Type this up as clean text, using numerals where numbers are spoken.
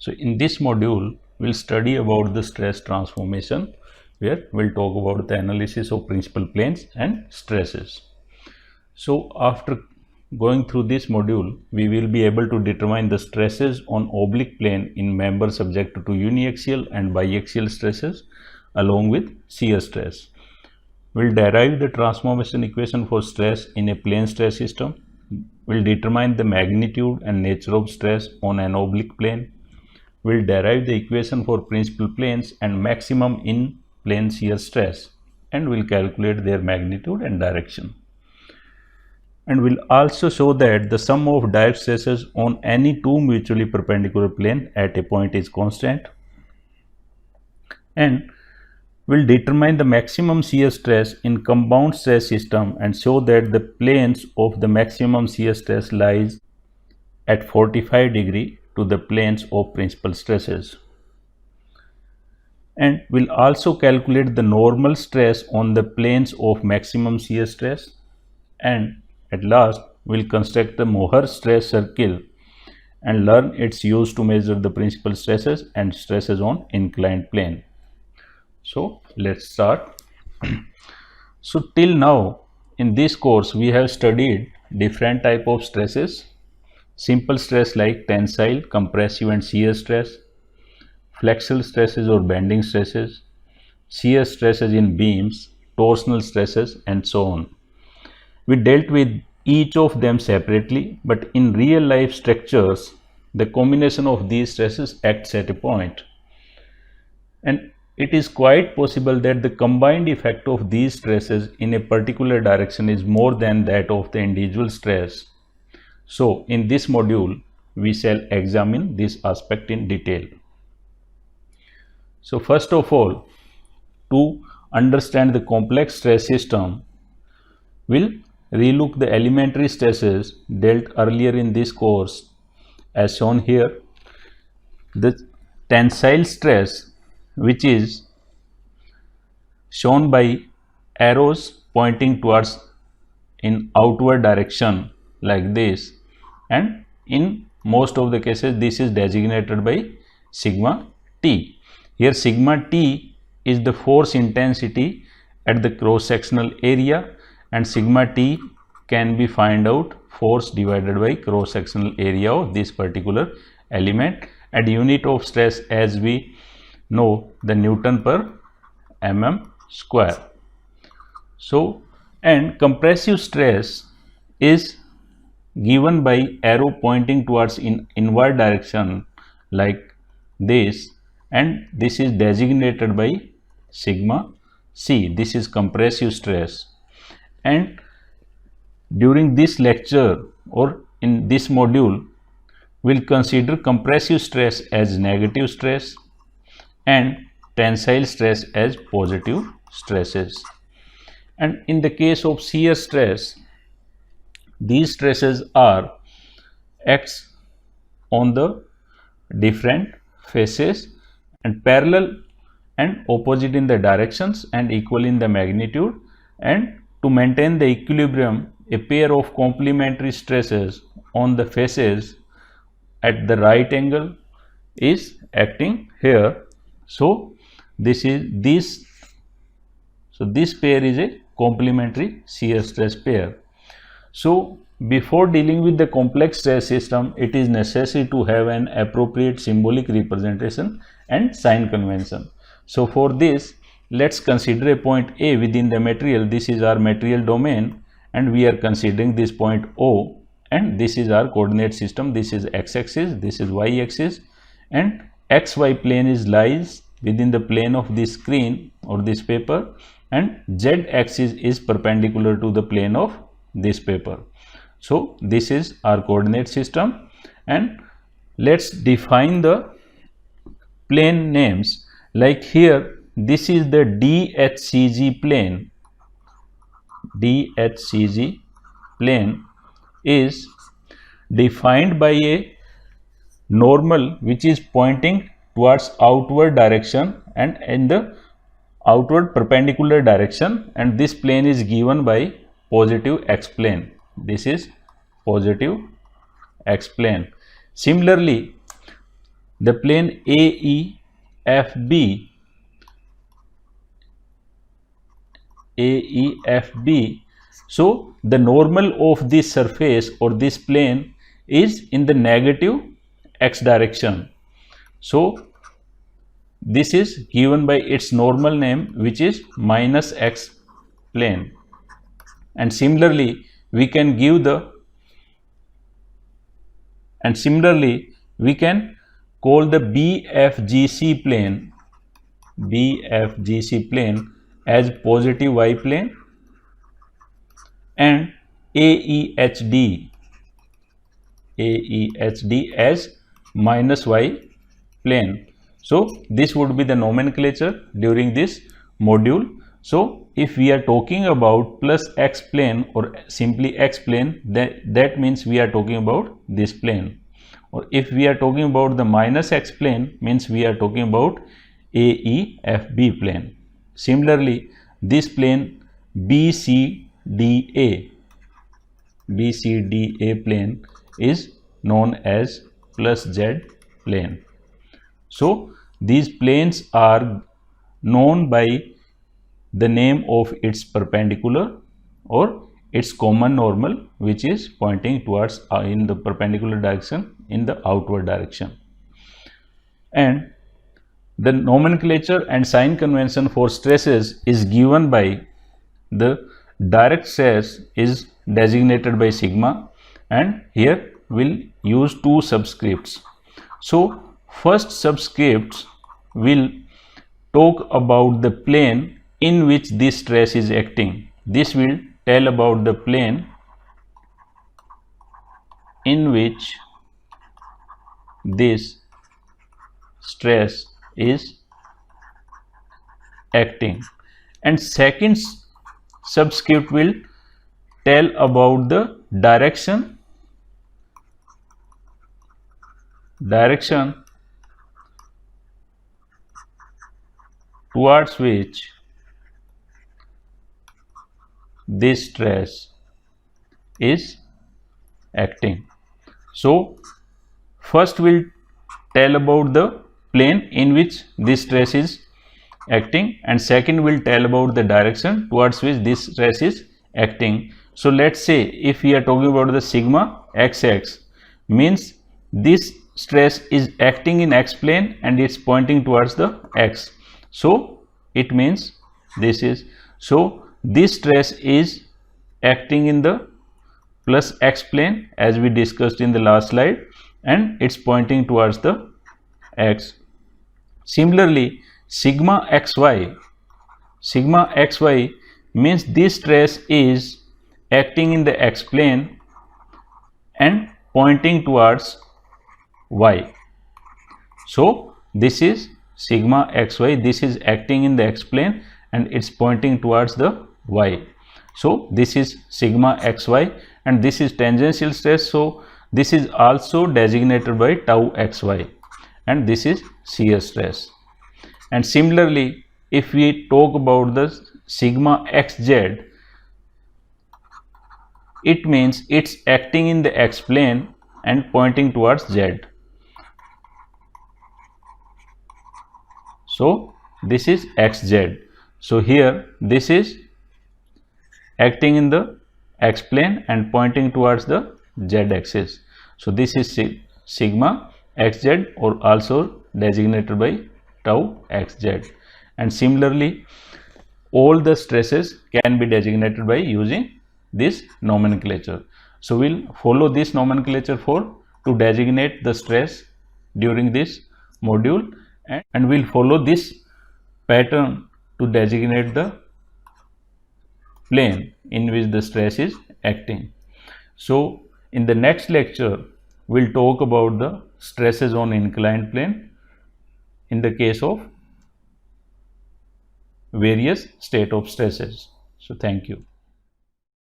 So in this module, we'll study about the stress transformation, where we'll talk about the analysis of principal planes and stresses. So after going through this module, we will be able to determine the stresses on oblique plane in member subject to uniaxial and biaxial stresses along with shear stress. We'll derive the transformation equation for stress in a plane stress system. We'll determine the magnitude and nature of stress on an oblique plane. We'll derive the equation for principal planes and maximum in plane shear stress, and we'll calculate their magnitude and direction. And we'll also show that the sum of direct stresses on any two mutually perpendicular plane at a point is constant. And we'll determine the maximum shear stress in compound stress system and show that the planes of the maximum shear stress lies at 45 degree to the planes of principal stresses. And we'll also calculate the normal stress on the planes of maximum shear stress, and at last we'll construct the Mohr stress circle and learn its use to measure the principal stresses and stresses on inclined plane. So let's start. So till now in this course we have studied different type of stresses: simple stress like tensile, compressive and shear stress, flexural stresses or bending stresses, shear stresses in beams, torsional stresses, and so on. We dealt with each of them separately, but in real life structures the combination of these stresses acts at a point, and it is quite possible that the combined effect of these stresses in a particular direction is more than that of the individual stress. So in this module we shall examine this aspect in detail. So first of all, to understand the complex stress system, we'll relook the elementary stresses dealt earlier in this course as shown here. The tensile stress, which is shown by arrows pointing towards in outward direction like this, and in most of the cases this is designated by sigma T. Here sigma T is the force intensity at the cross sectional area, and sigma T can be find out force divided by cross sectional area of this particular element at unit of stress as we know the Newton per mm square. So and compressive stress is given by arrow pointing towards in inward direction like this, and this is designated by sigma C. This is compressive stress. And during this lecture or in this module we'll consider compressive stress as negative stress and tensile stress as positive stresses. And in the case of shear stress, these stresses are acts on the different faces and parallel and opposite in the directions and equal in the magnitude, and to maintain the equilibrium a pair of complementary stresses on the faces at the right angle is acting here. So this pair is a complementary shear stress pair. So before dealing with the complex stress system, it is necessary to have an appropriate symbolic representation and sign convention. So for this, let's consider a point A within the material. This is our material domain and we are considering this point O, and this is our coordinate system. This is x-axis, this is y-axis, and xy plane lies within the plane of this screen or this paper, and z-axis is perpendicular to the plane of this paper. So this is our coordinate system, and let's define the plane names. Like here, this is the DHCG plane. DHCG plane is defined by a normal which is pointing towards outward direction and in the outward perpendicular direction, and this plane is given by positive x plane. This is positive x plane. Similarly, the plane AEFB, so the normal of this surface or this plane is in the negative x direction. So this is given by its normal name, which is minus x plane. And similarly we can give the we can call the BFGC plane as positive y plane, and AEHD as minus y plane. So this would be the nomenclature during this module. So if we are talking about plus x plane or simply x plane, that means we are talking about this plane. Or if we are talking about the minus x plane, means we are talking about AEFB plane. Similarly, this plane BCDA plane is known as plus z plane. So these planes are known by the name of its perpendicular or its common normal, which is pointing towards in the perpendicular direction in the outward direction. And the nomenclature and sign convention for stresses is given by the direct stress is designated by sigma, and here we'll use two subscripts. So first subscripts will talk about the plane in which this stress is acting. This will tell about the plane in which this stress is acting, and second subscript will tell about the direction towards which this stress is acting. So first we'll tell about the plane in which this stress is acting, and second will tell about the direction towards which this stress is acting. So let's say if we are talking about the sigma xx, means this stress is acting in x plane and it's pointing towards the x. So it means this is, so this stress is acting in the plus x plane as we discussed in the last slide, and it's pointing towards the x. Similarly, sigma xy means this stress is acting in the x plane and pointing towards y. So this is sigma xy, this is acting in the x plane and it's pointing towards the y. So this is sigma xy, and this is tangential stress, so this is also designated by tau xy, and this is shear stress. And similarly, if we talk about the sigma xz, it means it's acting in the x plane and pointing towards z. So this is xz. So here this is acting in the x plane and pointing towards the z axis. So this is sigma xz, or also designated by tau xz. And similarly, all the stresses can be designated by using this nomenclature. So we'll follow this nomenclature to designate the stress during this module, and we'll follow this pattern to designate the plane in which the stress is acting. So in the next lecture we'll talk about the stresses on inclined plane in the case of various state of stresses. So thank you.